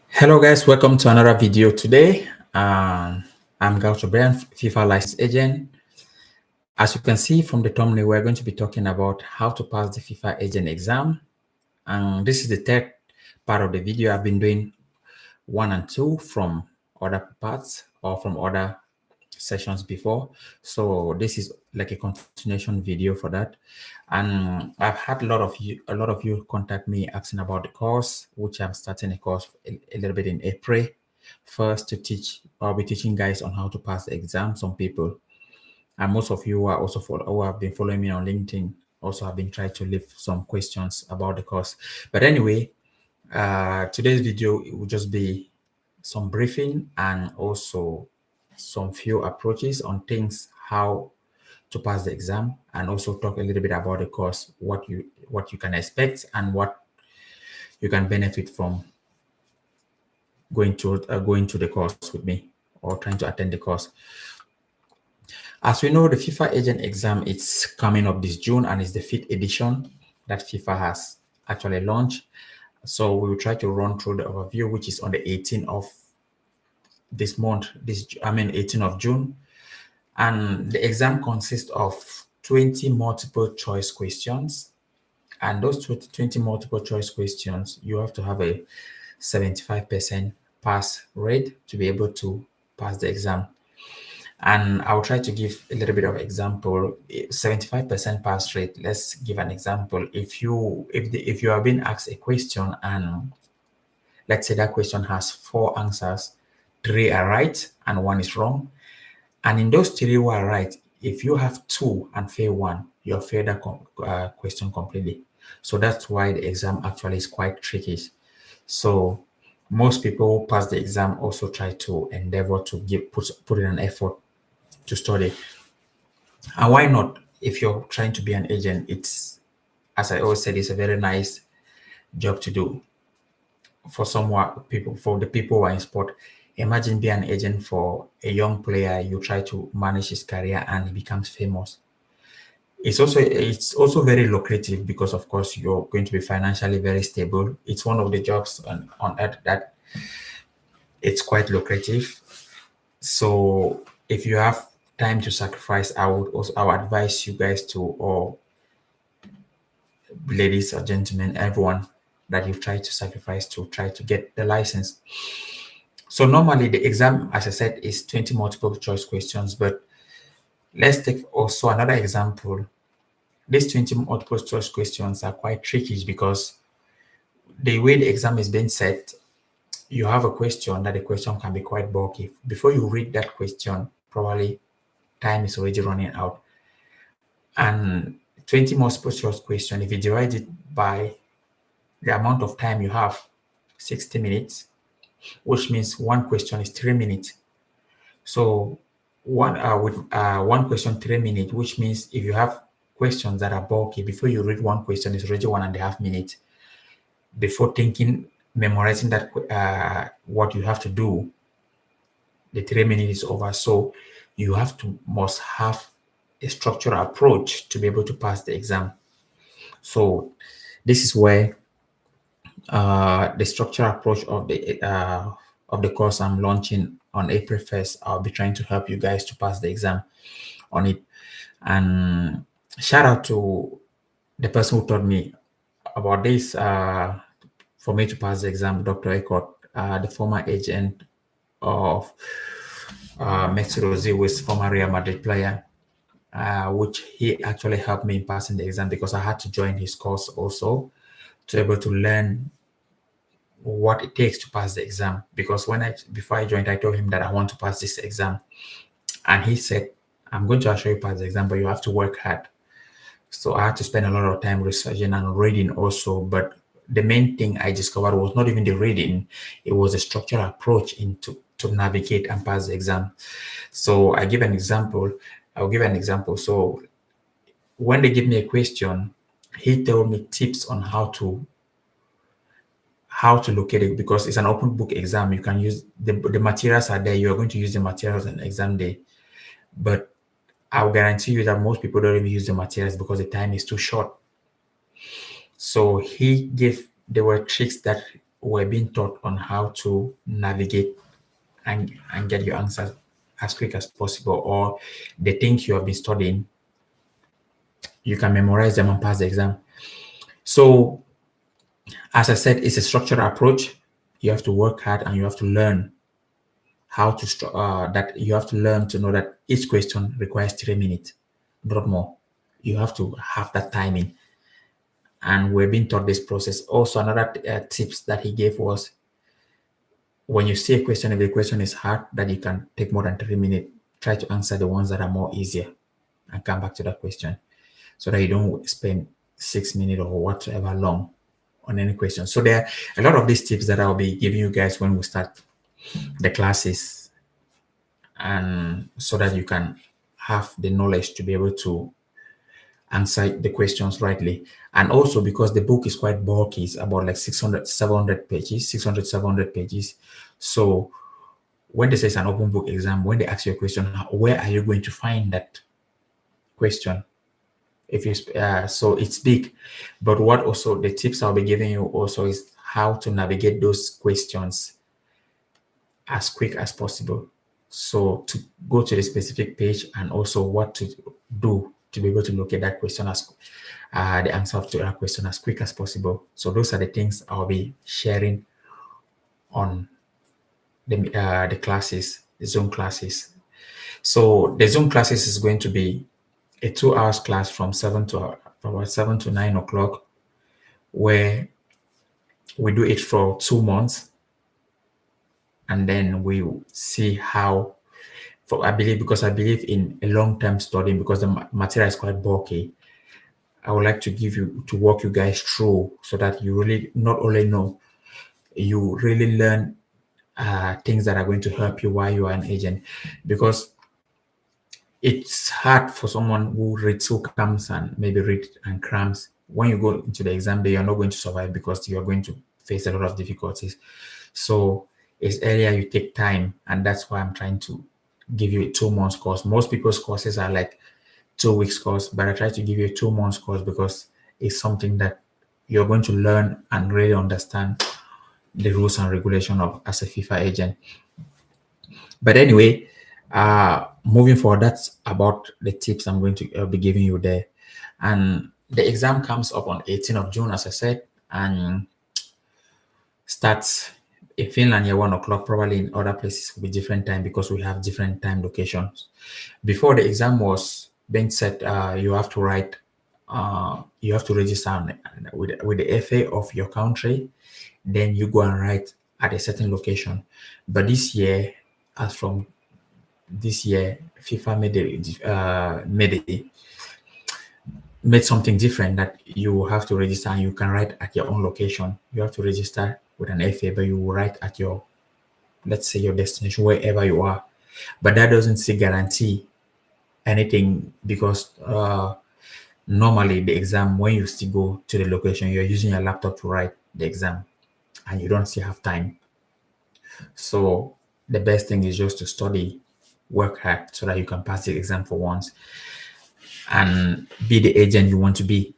Hello guys, welcome to another video today. I'm Gaucho Brian, FIFA Licensed Agent. As you can see from the thumbnail, we're going to be talking about how to pass the FIFA Agent Exam. This is the third part of the video. I've been doing 1 and 2 from other parts or from other sessions before. So this is like a continuation video for that. And I've had a lot of you contact me asking about the course, which I'm starting a course a little bit in April. First to teach, I'll be teaching guys on how to pass the exam. Some people, and most of you are also who have been following me on LinkedIn also have been trying to leave some questions about the course. But anyway, today's video it will just be some briefing and also some few approaches on things how to pass the exam, and also talk a little bit about the course, what you can expect and what you can benefit from going to the course with me or trying to attend the course. As we know, the FIFA Agent Exam it's coming up this June, and it's the 5th edition that FIFA has actually launched. So we will try to run through the overview, which is on the 18th of this month, 18th of June. And the exam consists of 20 multiple choice questions. And those 20 multiple choice questions, you have to have a 75% pass rate to be able to pass the exam. And I'll try to give a little bit of example. 75% pass rate. Let's give an example. If you are being asked a question, and let's say that question has 4 answers, 3 are right and 1 is wrong. And in those 3 who are right, if you have 2 and fail 1, you have failed that question completely. So that's why the exam actually is quite tricky. So most people who pass the exam also try to endeavor to put in an effort to study. And why not? If you're trying to be an agent, it's, as I always said, it's a very nice job to do for the people who are in sport. Imagine being an agent for a young player. You try to manage his career and he becomes famous. It's also very lucrative because, of course, you're going to be financially very stable. It's one of the jobs on earth that it's quite lucrative. So if you have time to sacrifice, I would advise you guys to, or ladies or gentlemen, everyone, that you try to sacrifice to try to get the license. So normally the exam, as I said, is 20 multiple choice questions, but let's take also another example. These 20 multiple choice questions are quite tricky because the way the exam is being set, you have a question that the question can be quite bulky. Before you read that question, probably time is already running out. And 20 multiple choice question, if you divide it by the amount of time you have, 60 minutes, which means one question is 3 minutes. So with one question 3 minutes, which means if you have questions that are bulky, before you read one question, it's already 1.5 minutes. Before memorizing that what you have to do, the 3 minutes is over. So you must have a structural approach to be able to pass the exam. So this is where the structural approach of the course I'm launching on April 1st, I'll be trying to help you guys to pass the exam on it. And shout out to the person who taught me about this for me to pass the exam, Dr. Eckhart, the former agent of Mesut Ozil, with former Real Madrid player, which he actually helped me in passing the exam because I had to join his course also to be able to learn what it takes to pass the exam. Because before I joined, I told him that I want to pass this exam, and he said, I'm going to actually pass the exam, but you have to work hard. So I had to spend a lot of time researching and reading also. But the main thing I discovered was not even the reading, it was a structural approach to navigate and pass the exam. So I'll give an example. So when they give me a question, he told me tips on how to locate it, because it's an open book exam. You can use the materials are there. You're going to use the materials on exam day. But I'll guarantee you that most people don't even use the materials because the time is too short. So there were tricks that were being taught on how to navigate and get your answers as quick as possible, or the things you have been studying, you can memorize them and pass the exam. So as I said, it's a structured approach. You have to work hard and you have to learn how to that you have to learn to know that each question requires 3 minutes, not more. You have to have that timing, and we're being taught this process. Also, another tips that he gave was, when you see a question, if the question is hard, that you can take more than 3 minutes, try to answer the ones that are more easier and come back to that question, so that you don't spend 6 minutes or whatever long on any question. So there are a lot of these tips that I'll be giving you guys when we start the classes, and so that you can have the knowledge to be able to answer the questions rightly. And also, because the book is quite bulky, it's about like 700 pages, 700 pages. So when this is an open book exam, when they ask you a question, where are you going to find that question? If you so it's big. But what also the tips I'll be giving you also is how to navigate those questions as quick as possible. So to go to the specific page, and also what to do to be able to locate that question as the answer to that question as quick as possible. So those are the things I'll be sharing on the classes, the Zoom classes. So the Zoom classes is going to be a 2 hours class from about 7 to 9 o'clock, where we do it for 2 months, and then we see how. I believe in a long-term studying, because the material is quite bulky. I would like to walk you guys through, so that you really not only know, you really learn things that are going to help you while you are an agent. Because it's hard for someone who reads, who comes and maybe read and crams. When you go into the exam day, you're not going to survive, because you're going to face a lot of difficulties. So it's earlier you take time, and that's why I'm trying to give you a 2 months course. Most people's courses are like 2 weeks course, but I try to give you a 2 months course, because it's something that you're going to learn and really understand the rules and regulation of as a FIFA agent. But anyway, moving forward, that's about the tips I'm going to be giving you there. And the exam comes up on 18th of June, as I said, and starts in Finland here 1 o'clock. Probably in other places will be different time, because we have different time locations. Before the exam was being set, you have to write, you have to register with the FA of your country. Then you go and write at a certain location. But this year, as from this year, FIFA made something different, that you have to register and you can write at your own location. You have to register with an FA, but you will write at your, let's say, your destination, wherever you are. But that doesn't say guarantee anything, because normally the exam, when you still go to the location, you're using your laptop to write the exam, and you don't still have time. So the best thing is just to study, work hard, so that you can pass the exam for once and be the agent you want to be.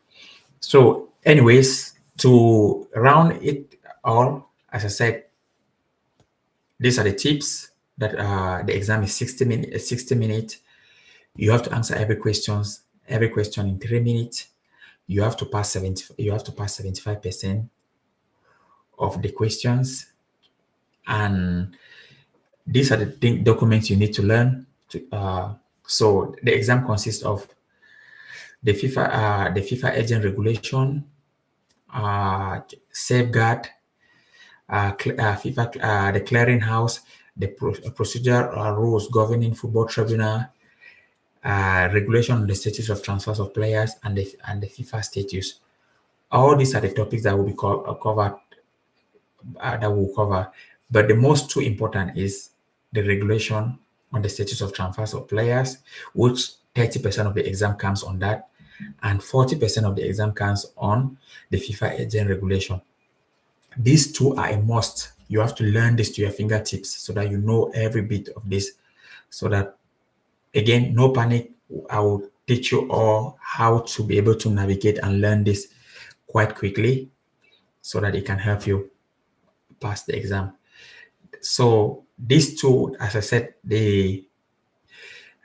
So anyways, to round it all, as I said, these are the tips. That the exam is 60 minutes. 60 minutes. You have to answer every question in 3 minutes. You have to pass 75% of the questions, and these are the documents you need to learn. So the exam consists of the FIFA agent regulation, safeguard, FIFA, the clearinghouse, the procedure rules governing football tribunal, regulation on the status of transfers of players, and the FIFA status. All these are the topics that will be covered. That will cover, but the most two important is the regulation on the status of transfers of players, which 30% of the exam comes on that, and 40% of the exam comes on the FIFA agent regulation. These two are a must. You have to learn this to your fingertips, so that you know every bit of this, so that, again, no panic. I will teach you all how to be able to navigate and learn this quite quickly so that it can help you pass the exam. So these two, as I said, the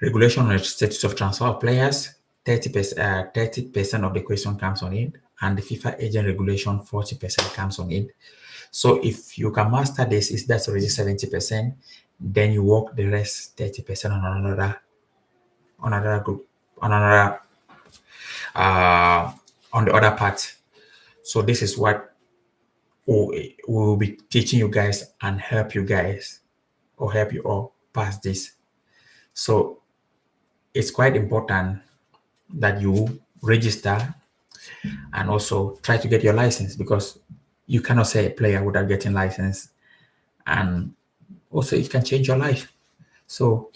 regulation on the status of transfer of players, 30% of the question comes on it, and the FIFA agent regulation, 40% comes on it. So if you can master this, that's already 70%. Then you work the rest 30% on another group, on another on the other part. So this is what we will be teaching you guys and help you guys or help you all pass this. So it's quite important that you register and also try to get your license, because you cannot say a player without getting license, and also it can change your life. So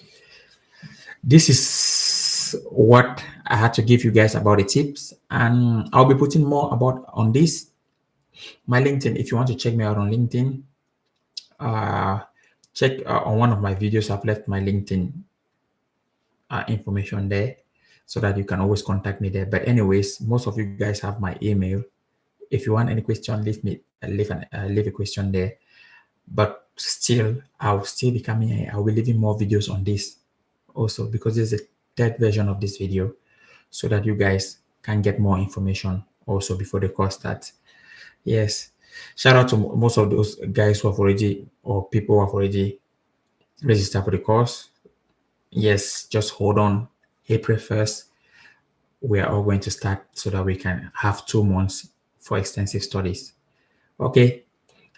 this is what I had to give you guys about the tips, and I'll be putting more about on this. My LinkedIn, if you want to check me out on LinkedIn, check on one of my videos. I've left my LinkedIn information there so that you can always contact me there. But anyways, most of you guys have my email. If you want any question, leave a question there. But still, I'll still be coming here. I'll be leaving more videos on this also, because there's a third version of this video, so that you guys can get more information also before the course starts. Yes, shout out to most of those guys who have already, or people who have already registered for the course. Yes, just hold on. April 1st, we are all going to start so that we can have 2 months for extensive studies. Okay,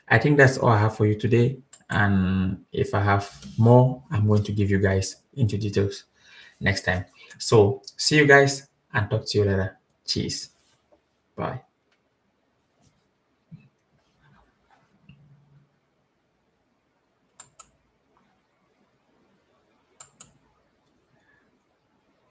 I think that's all I have for you today. And if I have more, I'm going to give you guys into details next time. So see you guys and talk to you later. Cheers. Bye.